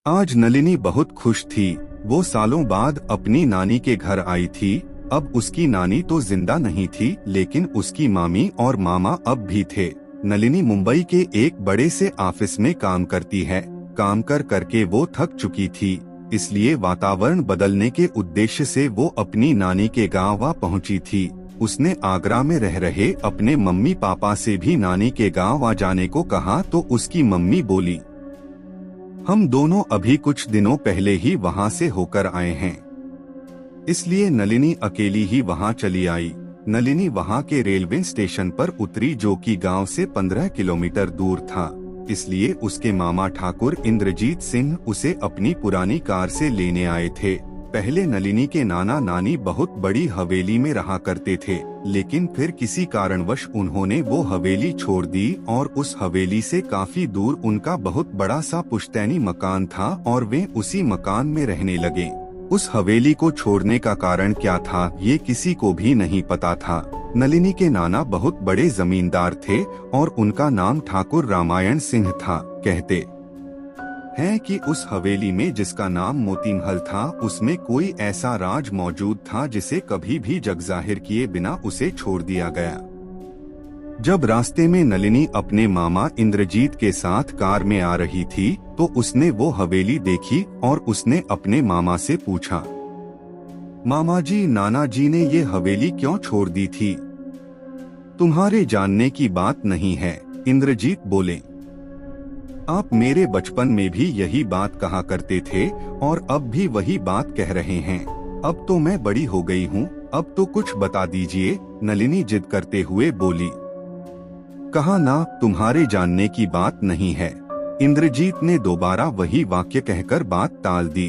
आज नलिनी बहुत खुश थी। वो सालों बाद अपनी नानी के घर आई थी। अब उसकी नानी तो जिंदा नहीं थी, लेकिन उसकी मामी और मामा अब भी थे। नलिनी मुंबई के एक बड़े से ऑफिस में काम करती है। काम कर करके वो थक चुकी थी, इसलिए वातावरण बदलने के उद्देश्य से वो अपनी नानी के गांव आ पहुंची थी। उसने आगरा में रह रहे अपने मम्मी पापा से भी नानी के गांव आ जाने को कहा तो उसकी मम्मी बोली, हम दोनों अभी कुछ दिनों पहले ही वहां से होकर आए हैं। इसलिए नलिनी अकेली ही वहां चली आई। नलिनी वहां के रेलवे स्टेशन पर उतरी, जो कि गांव से 15 किलोमीटर दूर था। इसलिए उसके मामा ठाकुर इंद्रजीत सिंह उसे अपनी पुरानी कार से लेने आए थे। पहले नलिनी के नाना नानी बहुत बड़ी हवेली में रहा करते थे, लेकिन फिर किसी कारणवश उन्होंने वो हवेली छोड़ दी और उस हवेली से काफी दूर उनका बहुत बड़ा सा पुश्तैनी मकान था और वे उसी मकान में रहने लगे। उस हवेली को छोड़ने का कारण क्या था, ये किसी को भी नहीं पता था। नलिनी के नाना बहुत बड़े जमींदार थे और उनका नाम ठाकुर रामायण सिंह था। कहते हैं कि उस हवेली में, जिसका नाम मोती महल था, उसमें कोई ऐसा राज मौजूद था जिसे कभी भी जगजाहिर किए बिना उसे छोड़ दिया गया। जब रास्ते में नलिनी अपने मामा इंद्रजीत के साथ कार में आ रही थी तो उसने वो हवेली देखी और उसने अपने मामा से पूछा, मामा जी, नाना जी ने ये हवेली क्यों छोड़ दी थी? तुम्हारे जानने की बात नहीं है, इंद्रजीत बोले। आप मेरे बचपन में भी यही बात कहा करते थे और अब भी वही बात कह रहे हैं। अब तो मैं बड़ी हो गई हूँ, अब तो कुछ बता दीजिए, नलिनी जिद करते हुए बोली। कहा ना, तुम्हारे जानने की बात नहीं है। इंद्रजीत ने दोबारा वही वाक्य कहकर बात टाल दी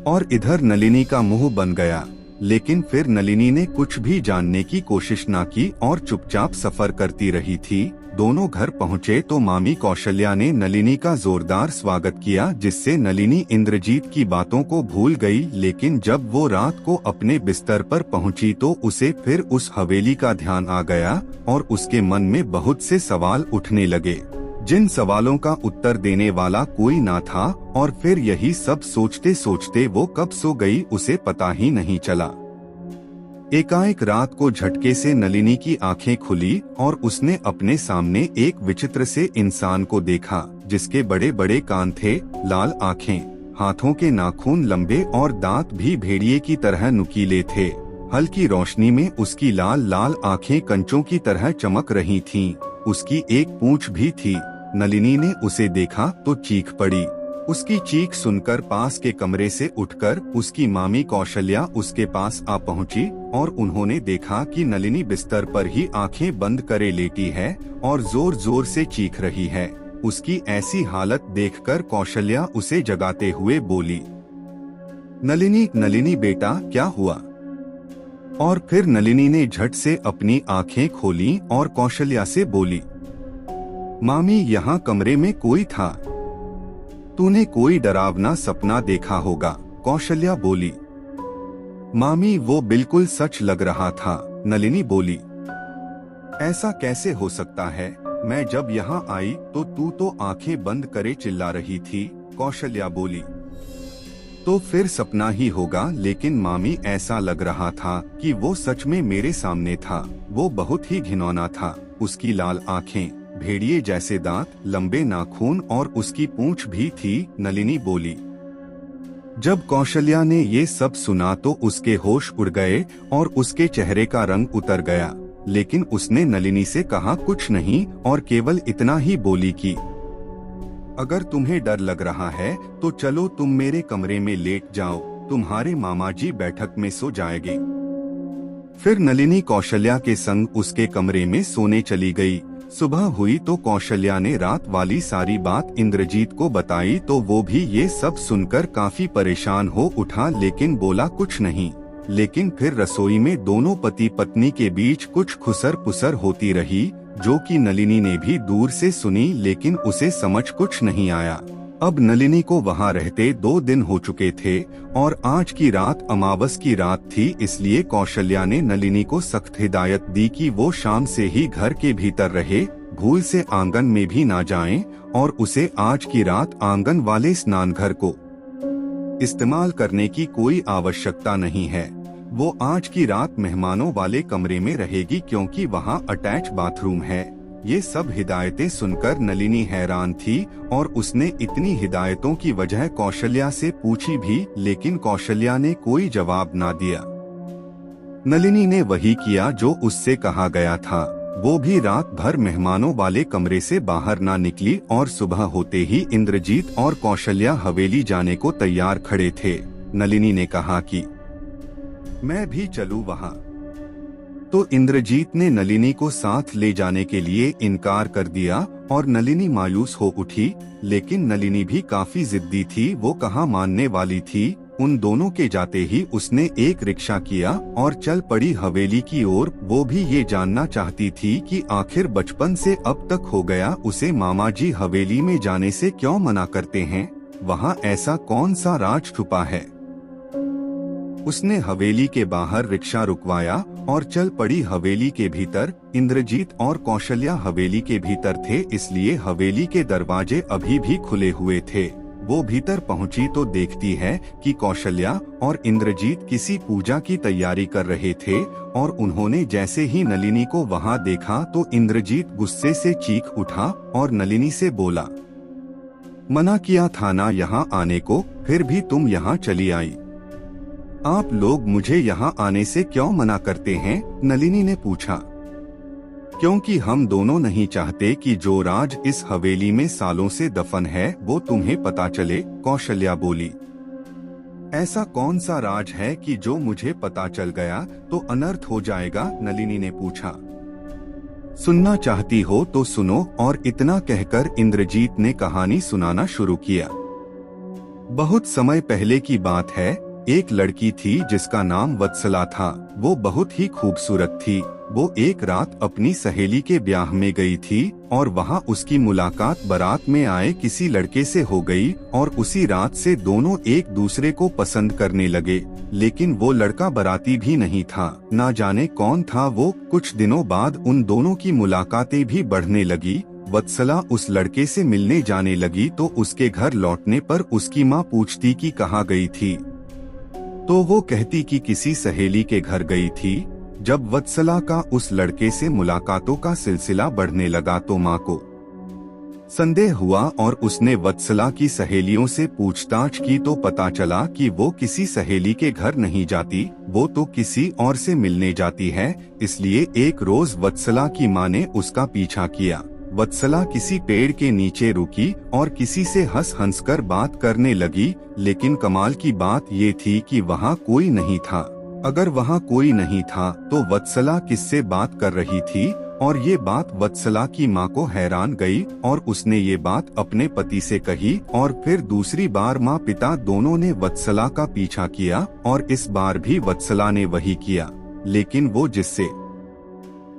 और इधर नलिनी का मुंह बन गया। लेकिन फिर नलिनी ने कुछ भी जानने की कोशिश न की और चुपचाप सफर करती रही थी। दोनों घर पहुँचे तो मामी कौशल्या ने नलिनी का जोरदार स्वागत किया, जिससे नलिनी इंद्रजीत की बातों को भूल गई। लेकिन जब वो रात को अपने बिस्तर पर पहुंची तो उसे फिर उस हवेली का ध्यान आ गया और उसके मन में बहुत से सवाल उठने लगे, जिन सवालों का उत्तर देने वाला कोई ना था। और फिर यही सब सोचते सोचते वो कब सो गई उसे पता ही नहीं चला। एकाएक रात को झटके से नलिनी की आंखें खुली और उसने अपने सामने एक विचित्र से इंसान को देखा, जिसके बड़े बड़े कान थे, लाल आंखें, हाथों के नाखून लंबे और दांत भी भेड़िए की तरह नुकीले थे। हल्की रोशनी में उसकी लाल लाल आंखें कंचों की तरह चमक रही थीं। उसकी एक पूंछ भी थी। नलिनी ने उसे देखा तो चीख पड़ी। उसकी चीख सुनकर पास के कमरे से उठकर उसकी मामी कौशल्या उसके पास आ पहुंची और उन्होंने देखा कि नलिनी बिस्तर पर ही आंखें बंद करे लेटी है और जोर जोर से चीख रही है। उसकी ऐसी हालत देखकर कौशल्या उसे जगाते हुए बोली, नलिनी, नलिनी बेटा, क्या हुआ? और फिर नलिनी ने झट से अपनी आंखें खोली और कौशल्या से बोली, मामी, यहाँ कमरे में कोई था। तूने कोई डरावना सपना देखा होगा, कौशल्या बोली। मामी, वो बिल्कुल सच लग रहा था, नलिनी बोली। ऐसा कैसे हो सकता है? मैं जब यहाँ आई तो तू तो आंखें बंद करे चिल्ला रही थी, कौशल्या बोली। तो फिर सपना ही होगा, लेकिन मामी ऐसा लग रहा था कि वो सच में मेरे सामने था। वो बहुत ही घिनौना था। उसकी लाल आंखें, भेड़िए जैसे दांत, लंबे नाखून और उसकी पूंछ भी थी, नलिनी बोली। जब कौशल्या ने ये सब सुना तो उसके होश उड़ गए और उसके चेहरे का रंग उतर गया। लेकिन उसने नलिनी से कहा कुछ नहीं और केवल इतना ही बोली कि अगर तुम्हें डर लग रहा है तो चलो तुम मेरे कमरे में लेट जाओ, तुम्हारे मामा जी बैठक में सो जाएंगे। फिर नलिनी कौशल्या के संग उसके कमरे में सोने चली गई। सुबह हुई तो कौशल्या ने रात वाली सारी बात इंद्रजीत को बताई तो वो भी ये सब सुनकर काफी परेशान हो उठा, लेकिन बोला कुछ नहीं। लेकिन फिर रसोई में दोनों पति पत्नी के बीच कुछ खुसर पुसर होती रही, जो कि नलिनी ने भी दूर से सुनी, लेकिन उसे समझ कुछ नहीं आया। अब नलिनी को वहाँ रहते 2 दिन हो चुके थे और आज की रात अमावस की रात थी। इसलिए कौशल्या ने नलिनी को सख्त हिदायत दी कि वो शाम से ही घर के भीतर रहे, भूल से आंगन में भी ना जाएं और उसे आज की रात आंगन वाले स्नानघर को इस्तेमाल करने की कोई आवश्यकता नहीं है। वो आज की रात मेहमानों वाले कमरे में रहेगी क्योंकि वहाँ अटैच बाथरूम है। ये सब हिदायतें सुनकर नलिनी हैरान थी और उसने इतनी हिदायतों की वजह कौशल्या से पूछी भी, लेकिन कौशल्या ने कोई जवाब ना दिया। नलिनी ने वही किया जो उससे कहा गया था। वो भी रात भर मेहमानों वाले कमरे से बाहर ना निकली और सुबह होते ही इंद्रजीत और कौशल्या हवेली जाने को तैयार खड़े थे। नलिनी ने कहा कि मैं भी चलूं वहां। तो इंद्रजीत ने नलिनी को साथ ले जाने के लिए इनकार कर दिया और नलिनी मायूस हो उठी। लेकिन नलिनी भी काफी जिद्दी थी, वो कहाँ मानने वाली थी। उन दोनों के जाते ही उसने एक रिक्शा किया और चल पड़ी हवेली की ओर। वो भी ये जानना चाहती थी कि आखिर बचपन से अब तक हो गया उसे मामा जी हवेली में जाने से क्यों मना करते हैं। वहाँ ऐसा कौन सा राज छुपा है। उसने हवेली के बाहर रिक्शा रुकवाया और चल पड़ी हवेली के भीतर। इंद्रजीत और कौशल्या हवेली के भीतर थे, इसलिए हवेली के दरवाजे अभी भी खुले हुए थे। वो भीतर पहुंची तो देखती है कि कौशल्या और इंद्रजीत किसी पूजा की तैयारी कर रहे थे और उन्होंने जैसे ही नलिनी को वहां देखा तो इंद्रजीत गुस्से से चीख उठा और नलिनी से बोला, मना किया था ना यहाँ आने को, फिर भी तुम यहाँ चली आई। आप लोग मुझे यहाँ आने से क्यों मना करते हैं? नलिनी ने पूछा। क्योंकि हम दोनों नहीं चाहते कि जो राज इस हवेली में सालों से दफन है वो तुम्हें पता चले, कौशल्या बोली। ऐसा कौन सा राज है कि जो मुझे पता चल गया तो अनर्थ हो जाएगा? नलिनी ने पूछा। सुनना चाहती हो तो सुनो। और इतना कहकर इंद्रजीत ने कहानी सुनाना शुरू किया। बहुत समय पहले की बात है। एक लड़की थी जिसका नाम वत्सला था। वो बहुत ही खूबसूरत थी। वो एक रात अपनी सहेली के ब्याह में गई थी और वहाँ उसकी मुलाकात बारात में आए किसी लड़के से हो गई और उसी रात से दोनों एक दूसरे को पसंद करने लगे। लेकिन वो लड़का बाराती भी नहीं था, ना जाने कौन था वो। कुछ दिनों बाद उन दोनों की मुलाकातें भी बढ़ने लगी। वत्सला उस लड़के से मिलने जाने लगी तो उसके घर लौटने पर उसकी माँ पूछती कि कहाँ गई थी, तो वो कहती कि किसी सहेली के घर गई थी। जब वत्सला का उस लड़के से मुलाकातों का सिलसिला बढ़ने लगा तो माँ को संदेह हुआ और उसने वत्सला की सहेलियों से पूछताछ की तो पता चला कि वो किसी सहेली के घर नहीं जाती, वो तो किसी और से मिलने जाती है। इसलिए एक रोज वत्सला की माँ ने उसका पीछा किया। वत्सला किसी पेड़ के नीचे रुकी और किसी से हंस हंस कर बात करने लगी। लेकिन कमाल की बात ये थी कि वहाँ कोई नहीं था। अगर वहाँ कोई नहीं था तो वत्सला किससे बात कर रही थी? और ये बात वत्सला की माँ को हैरान गई और उसने ये बात अपने पति से कही। और फिर दूसरी बार माँ पिता दोनों ने वत्सला का पीछा किया और इस बार भी वत्सला ने वही किया। लेकिन वो जिससे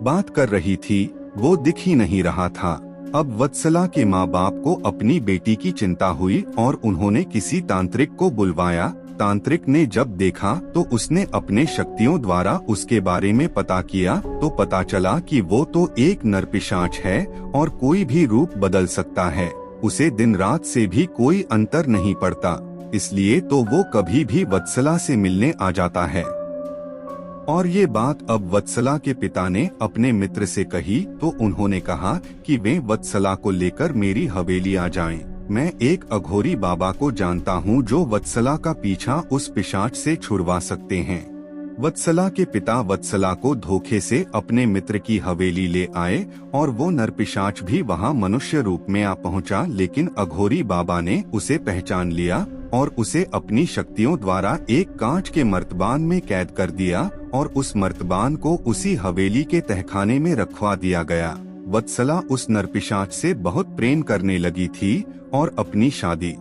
बात कर रही थी वो दिख ही नहीं रहा था। अब वत्सला के माँ बाप को अपनी बेटी की चिंता हुई और उन्होंने किसी तांत्रिक को बुलवाया। तांत्रिक ने जब देखा तो उसने अपने शक्तियों द्वारा उसके बारे में पता किया तो पता चला कि वो तो एक नरपिशाच है और कोई भी रूप बदल सकता है। उसे दिन रात से भी कोई अंतर नहीं पड़ता, इसलिए तो वो कभी भी वत्सला से मिलने आ जाता है। और ये बात अब वत्सला के पिता ने अपने मित्र से कही तो उन्होंने कहा कि वे वत्सला को लेकर मेरी हवेली आ जाएं। मैं एक अघोरी बाबा को जानता हूँ जो वत्सला का पीछा उस पिशाच से छुड़वा सकते हैं। वत्सला के पिता वत्सला को धोखे से अपने मित्र की हवेली ले आए और वो नरपिशाच भी वहाँ मनुष्य रूप में आ पहुँचा। लेकिन अघोरी बाबा ने उसे पहचान लिया और उसे अपनी शक्तियों द्वारा एक कांच के मर्तबान में कैद कर दिया और उस मर्तबान को उसी हवेली के तहखाने में रखवा दिया गया। वत्सला उस नरपिशाच से बहुत प्रेम करने लगी थी और अपनी शादी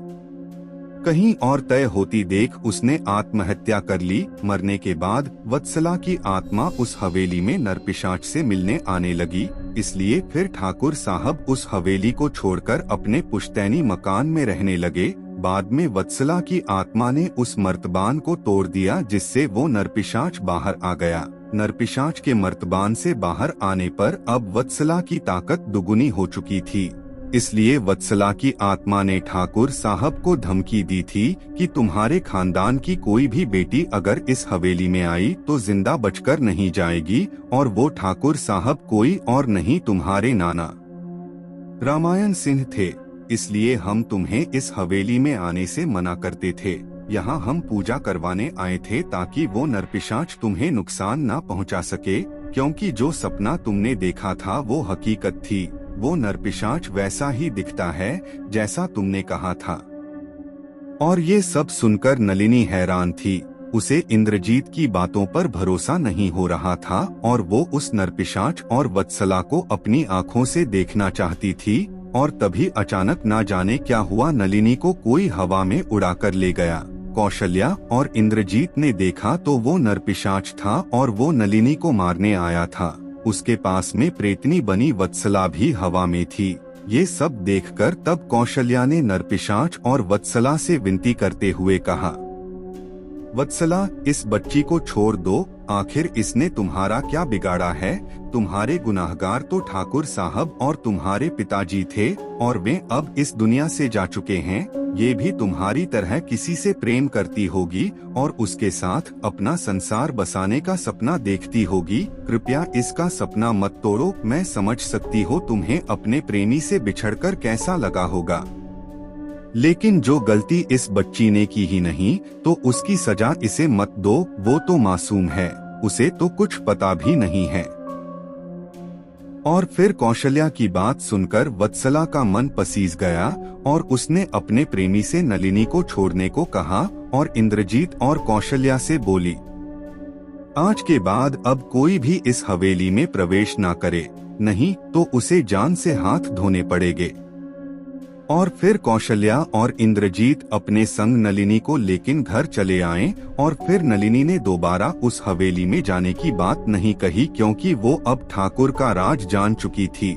कहीं और तय होती देख उसने आत्महत्या कर ली। मरने के बाद वत्सला की आत्मा उस हवेली में नरपिशाच से मिलने आने लगी। इसलिए फिर ठाकुर साहब उस हवेली को छोड़कर अपने पुश्तैनी मकान में रहने लगे। बाद में वत्सला की आत्मा ने उस मर्तबान को तोड़ दिया जिससे वो नरपिशाच बाहर आ गया। नरपिशाच के मर्तबान से बाहर आने पर अब वत्सला की ताकत दुगुनी हो चुकी थी। इसलिए वत्सला की आत्मा ने ठाकुर साहब को धमकी दी थी कि तुम्हारे खानदान की कोई भी बेटी अगर इस हवेली में आई तो जिंदा बचकर नहीं जाएगी, और वो ठाकुर साहब कोई और नहीं तुम्हारे नाना रामायण सिंह थे। इसलिए हम तुम्हें इस हवेली में आने से मना करते थे। यहाँ हम पूजा करवाने आए थे ताकि वो नरपिशाच तुम्हें नुकसान ना पहुँचा सके, क्योंकि जो सपना तुमने देखा था वो हकीकत थी। वो नरपिशाच वैसा ही दिखता है जैसा तुमने कहा था। और ये सब सुनकर नलिनी हैरान थी। उसे इंद्रजीत की बातों पर भरोसा नहीं हो रहा था और वो उस नरपिशाच और वत्सला को अपनी आंखों से देखना चाहती थी। और तभी अचानक ना जाने क्या हुआ, नलिनी को कोई हवा में उड़ाकर ले गया। कौशल्या और इंद्रजीत ने देखा तो वो नरपिशाच था और वो नलिनी को मारने आया था। उसके पास में प्रेतनी बनी वत्सला भी हवा में थी। ये सब देखकर तब कौशल्या ने नरपिशाच और वत्सला से विनती करते हुए कहा, वत्सला, इस बच्ची को छोड़ दो, आखिर इसने तुम्हारा क्या बिगाड़ा है। तुम्हारे गुनाहगार तो ठाकुर साहब और तुम्हारे पिताजी थे और वे अब इस दुनिया से जा चुके हैं। ये भी तुम्हारी तरह किसी से प्रेम करती होगी और उसके साथ अपना संसार बसाने का सपना देखती होगी। कृपया इसका सपना मत तोड़ो। मैं समझ सकती हो तुम्हें अपने प्रेमी से बिछड़कर कैसा लगा होगा, लेकिन जो गलती इस बच्ची ने की ही नहीं तो उसकी सजा इसे मत दो। वो तो मासूम है, उसे तो कुछ पता भी नहीं है। और फिर कौशल्या की बात सुनकर वत्सला का मन पसीज गया और उसने अपने प्रेमी से नलिनी को छोड़ने को कहा और इंद्रजीत और कौशल्या से बोली, आज के बाद अब कोई भी इस हवेली में प्रवेश ना करे, नहीं तो उसे जान से हाथ धोने पड़ेंगे। और फिर कौशल्या और इंद्रजीत अपने संग नलिनी को लेकिन घर चले आए और फिर नलिनी ने दोबारा उस हवेली में जाने की बात नहीं कही, क्योंकि वो अब ठाकुर का राज जान चुकी थी।